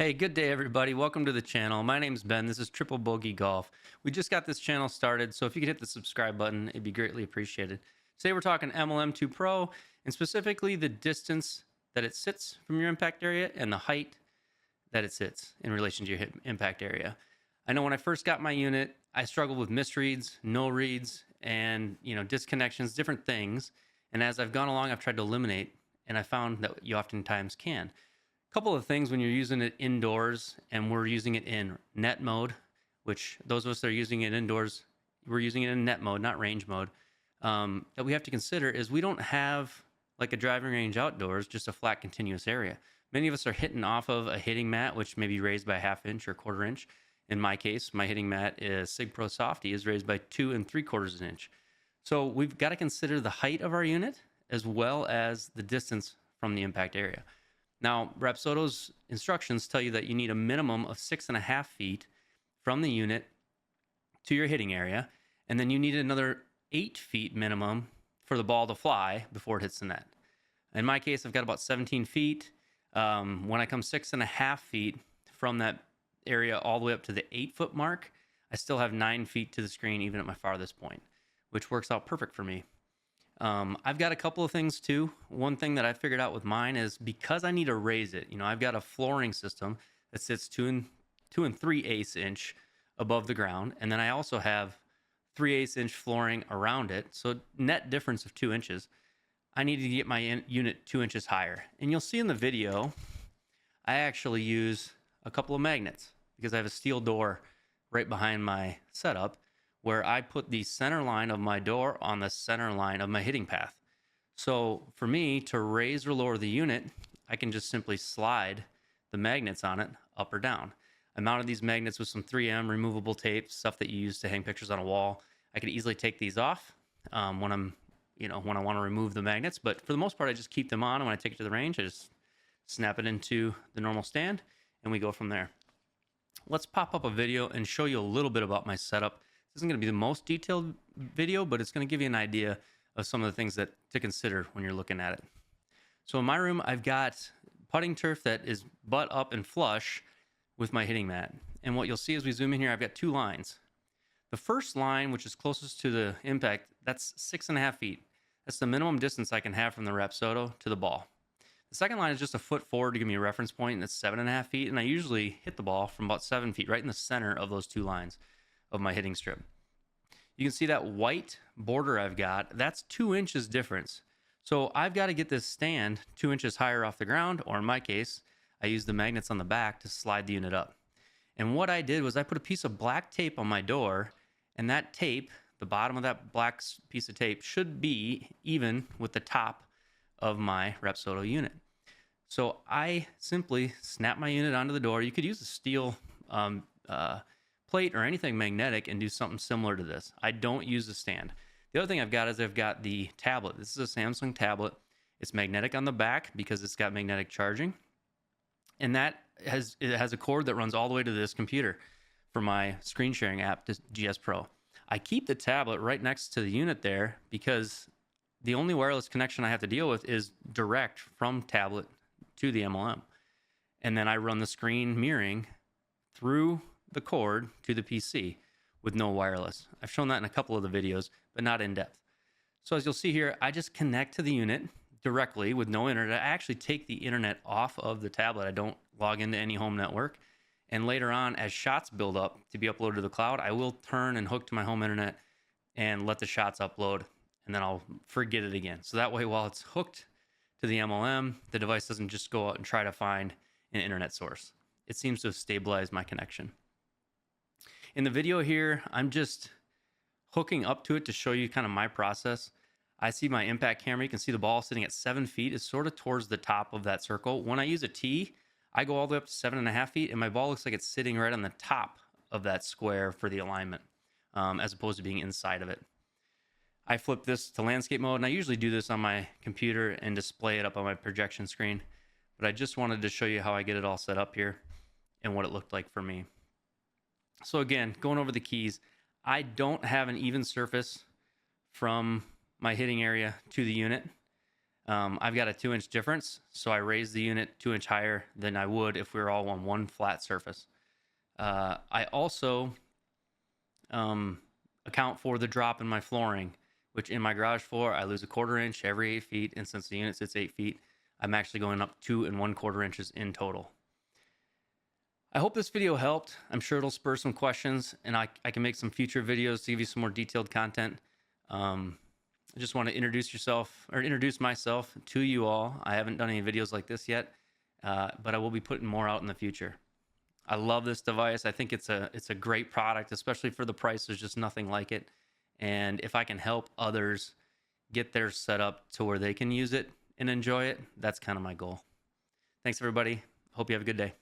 Hey, good day, everybody. Welcome to the channel. My name's Ben. This is Triple Bogey Golf. We just got this channel started, so if you could hit the subscribe button, it'd be greatly appreciated. Today, we're talking MLM2 Pro, and specifically the distance that it sits from your impact area and the height that it sits in relation to your impact area. I know when I first got my unit, I struggled with misreads, no reads, and disconnections, different things. And as I've gone along, I've tried to eliminate, and I found that you oftentimes can. Couple of things when you're using it indoors and we're using it in net mode, which those of us that are using it indoors, we're using it in net mode, not range mode, that we have to consider is we don't have like a driving range outdoors, just a flat continuous area. Many of us are hitting off of a hitting mat, which may be raised by a ½ inch or quarter inch. In my case, my hitting mat is Sig Pro Softy is raised by 2 3/4 inch. So we've got to consider the height of our unit as well as the distance from the impact area. Now, Rapsodo's instructions tell you that you need a minimum of 6.5 feet from the unit to your hitting area, and then you need another 8 feet minimum for the ball to fly before it hits the net. In my case, I've got about 17 feet. When I come 6.5 feet from that area all the way up to the 8-foot mark, I still have 9 feet to the screen, even at my farthest point, which works out perfect for me. I've got a couple of things too. One thing that I figured out with mine is because I need to raise it, I've got a flooring system that sits 2 3/8 inch above the ground. And then I also have 3/8 inch flooring around it. So net difference of 2 inches. I need to get my unit 2 inches higher. And you'll see in the video, I actually use a couple of magnets because I have a steel door right behind my setup, where I put the center line of my door on the center line of my hitting path. So for me to raise or lower the unit, I can just simply slide the magnets on it up or down. I mounted these magnets with some 3M removable tape, stuff that you use to hang pictures on a wall. I could easily take these off when I want to remove the magnets, but for the most part, I just keep them on. And when I take it to the range, I just snap it into the normal stand and we go from there. Let's pop up a video and show you a little bit about my setup. This isn't going to be the most detailed video, but it's going to give you an idea of some of the things that to consider when you're looking at it. So in my room, I've got putting turf that is butt up and flush with my hitting mat. And what you'll see as we zoom in here, I've got 2 lines. The first line, which is closest to the impact, that's 6.5 feet. That's the minimum distance I can have from the Rapsodo to the ball. The second line is just a foot forward to give me a reference point, and it's 7.5 feet. And I usually hit the ball from about 7 feet, right in the center of those 2 lines of my hitting strip. You can see that white border I've got, that's 2 inches difference. So I've got to get this stand 2 inches higher off the ground, or in my case, I use the magnets on the back to slide the unit up. And what I did was I put a piece of black tape on my door, and that tape, the bottom of that black piece of tape, should be even with the top of my Rapsodo unit. So I simply snap my unit onto the door. You could use a steel plate or anything magnetic and do something similar to this. I don't use the stand. The other thing I've got is I've got the tablet. This is a Samsung tablet. It's magnetic on the back because it's got magnetic charging. And it has a cord that runs all the way to this computer for my screen sharing app, to GS Pro. I keep the tablet right next to the unit there because the only wireless connection I have to deal with is direct from tablet to the MLM. And then I run the screen mirroring through the cord to the PC with no wireless. I've shown that in a couple of the videos, but not in depth. So as you'll see here, I just connect to the unit directly with no internet. I actually take the internet off of the tablet. I don't log into any home network. And later on, as shots build up to be uploaded to the cloud, I will turn and hook to my home internet and let the shots upload, and then I'll forget it again. So that way, while it's hooked to the MLM, the device doesn't just go out and try to find an internet source. It seems to have stabilized my connection. In the video here, I'm just hooking up to it to show you kind of my process. I see my impact camera. You can see the ball sitting at 7 feet. It's sort of towards the top of that circle. When I use a tee, I go all the way up to 7.5 feet, and my ball looks like it's sitting right on the top of that square for the alignment, as opposed to being inside of it. I flip this to landscape mode, and I usually do this on my computer and display it up on my projection screen. But I just wanted to show you how I get it all set up here and what it looked like for me. So again, going over the keys, I don't have an even surface from my hitting area to the unit. I've got a 2-inch difference, so I raised the unit 2 inch higher than I would if we were all on one flat surface. I also account for the drop in my flooring, which in my garage floor, I lose a 1/4 inch every 8 feet. And since the unit sits 8 feet, I'm actually going up 2 1/4 inches in total. I hope this video helped. I'm sure it'll spur some questions, and I can make some future videos to give you some more detailed content. I just want to introduce myself to you all. I haven't done any videos like this yet, but I will be putting more out in the future. I love this device. I think it's a great product, especially for the price. There's just nothing like it. And if I can help others get theirs set up to where they can use it and enjoy it, that's kind of my goal. Thanks, everybody. Hope you have a good day.